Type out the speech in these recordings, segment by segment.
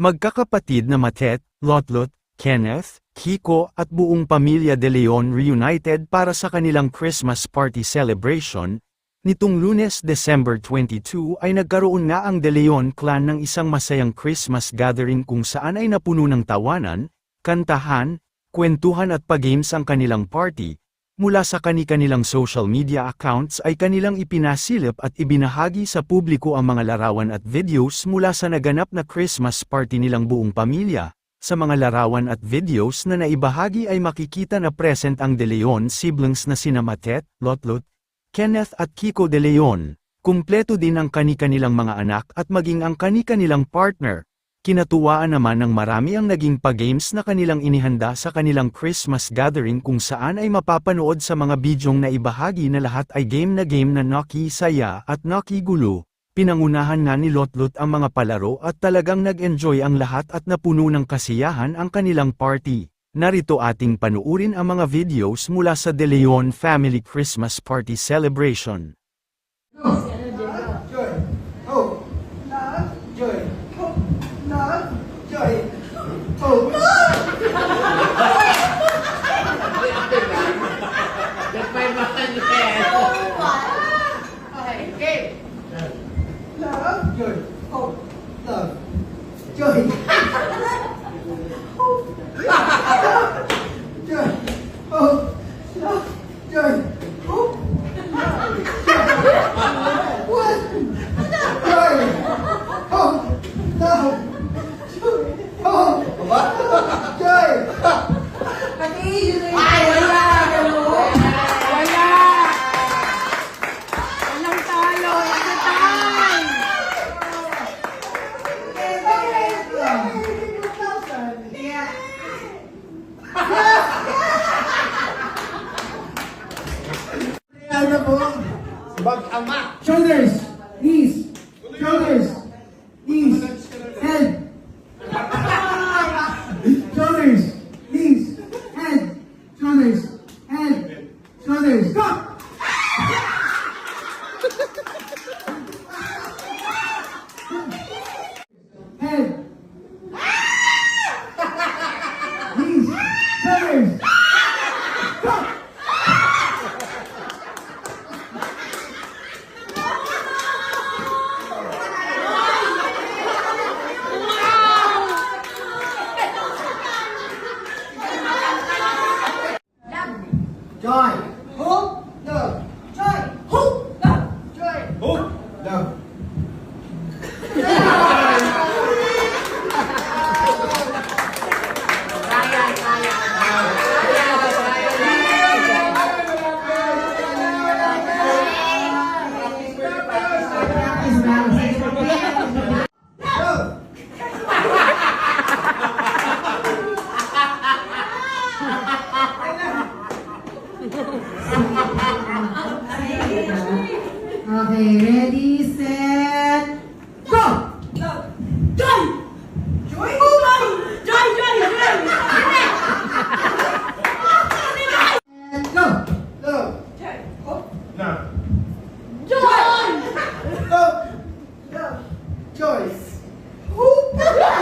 Magkakapatid na Matet, Lotlot, Kenneth, Kiko at buong pamilya De Leon reunited para sa kanilang Christmas party celebration. Nitong Lunes, December 22 ay nagkaroon nga ang De Leon clan ng isang masayang Christmas gathering kung saan ay napuno ng tawanan, kantahan, kwentuhan at pag-games ang kanilang party. Mula sa kani-kanilang social media accounts ay kanilang ipinasilip at ibinahagi sa publiko ang mga larawan at videos mula sa naganap na Christmas party nilang buong pamilya. Sa mga larawan at videos na naibahagi ay makikita na present ang De Leon siblings na sina Matet, Lotlot, Kenneth at Kiko De Leon. Kumpleto din ang kani-kanilang mga anak at maging ang kani-kanilang partner. Kinatuwaan naman ng marami ang naging pag-games na kanilang inihanda sa kanilang Christmas gathering kung saan ay mapapanood sa mga bidyong na ibahagi na lahat ay game na Noki Saya at Noki Gulo. Pinangunahan nga ni Lotlot ang mga palaro at talagang nag-enjoy ang lahat at napuno ng kasiyahan ang kanilang party. Narito ating panuurin ang mga videos mula sa De Leon Family Christmas Party Celebration. Shoulders, knees, shoulders, knees, head. Shoulders, knees, head, shoulders, head, shoulders. Go! Head. Knees, shoulders. Go! Joy. Hope. Love. Joy. Hope. Love. Joy. Hope. Love. Okay, ready, set, go! Joy! Joy! Joy! Joy! Joy! And go! Love! Joy! Hope! Love! Joy! Love! Love! Joy! Hope! Love!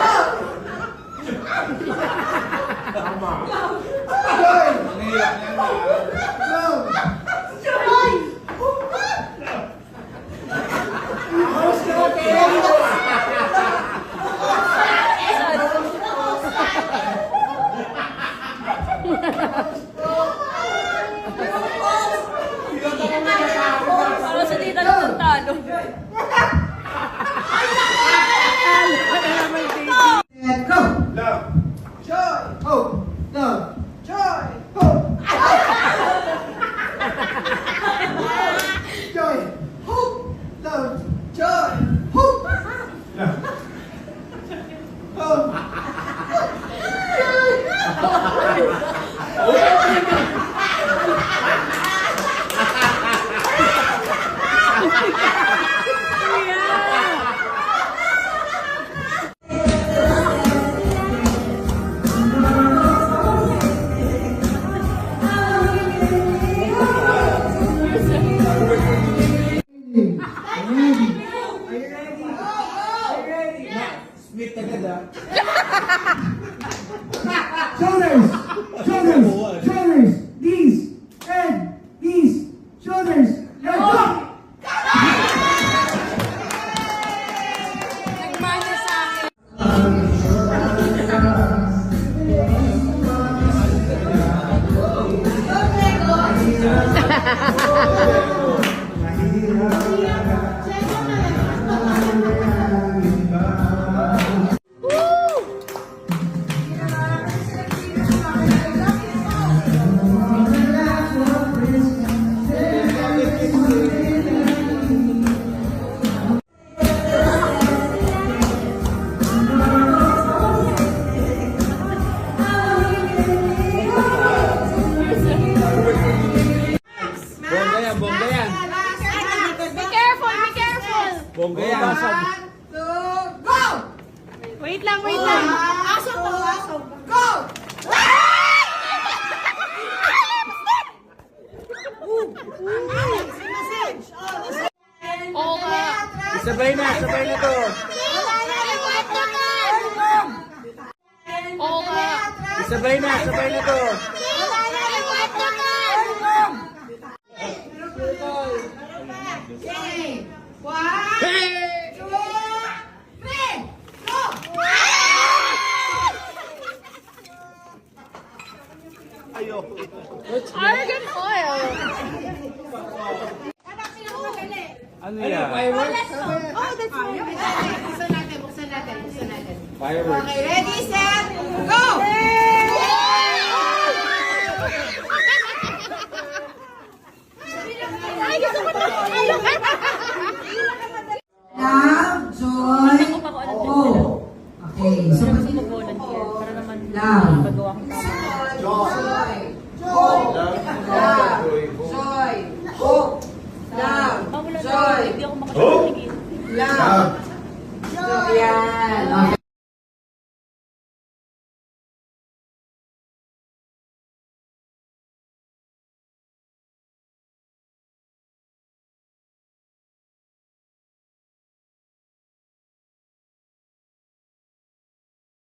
Joy! Love! Joy! Para sa tita na talo. And go! Love. Joy! Hope! Love! Joy! Hope! Joy! Hope! Love! Joy! Hope! Love. Hope! Smith agad ah. Shoulders, shoulders, shoulders, knees, head, knees, shoulders, head, up! Nagmana sa akin. Bongga yan, bongga yan. Be careful, be careful. Bongga yan. Go! Wait lang, wait lang. Aso to, aso. Go! Oo nga. Sabay na to. Oo nga. Sabay na to. Okay. 1, 2, 3, go! Argan oil. Ano yan? Oh, that's right. Buksan natin. Fireworks. Okay, ready, set, go! Ay, gusto ko na.